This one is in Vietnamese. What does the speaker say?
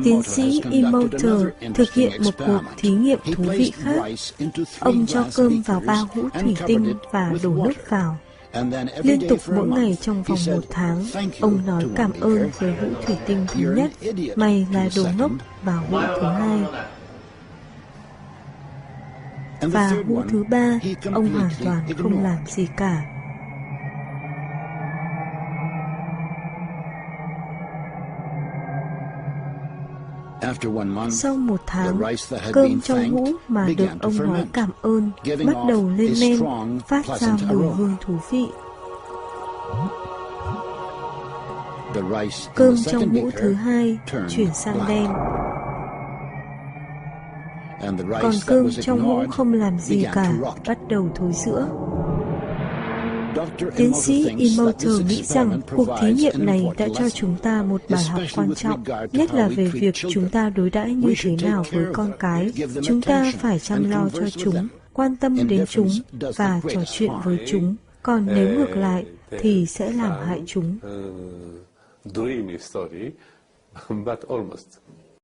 Tiến sĩ Emoto thực hiện một cuộc thí nghiệm thú vị khác. Ông cho cơm vào 3 hũ thủy tinh và đổ nước vào. Liên tục mỗi ngày trong vòng 1 tháng, ông nói cảm ơn với hũ thủy tinh thứ nhất, mày là đồ ngốc, và hũ thứ hai. Và hũ thứ 3, ông hoàn toàn không làm gì cả. Sau 1 tháng, cơm trong hũ mà được ông nói cảm ơn bắt đầu lên men, phát ra mùi hương thú vị. Cơm trong hũ thứ 2 chuyển sang đen. Còn cơm trong hũ không làm gì cả bắt đầu thối rữa. Tiến sĩ Emoto nghĩ rằng cuộc thí nghiệm này đã cho chúng ta một bài học quan trọng, nhất là về việc chúng ta đối đãi như thế nào với con cái. Chúng ta phải chăm lo cho chúng, quan tâm đến chúng và trò chuyện với chúng. Còn nếu ngược lại thì sẽ làm hại chúng. Dreamy story, but almost.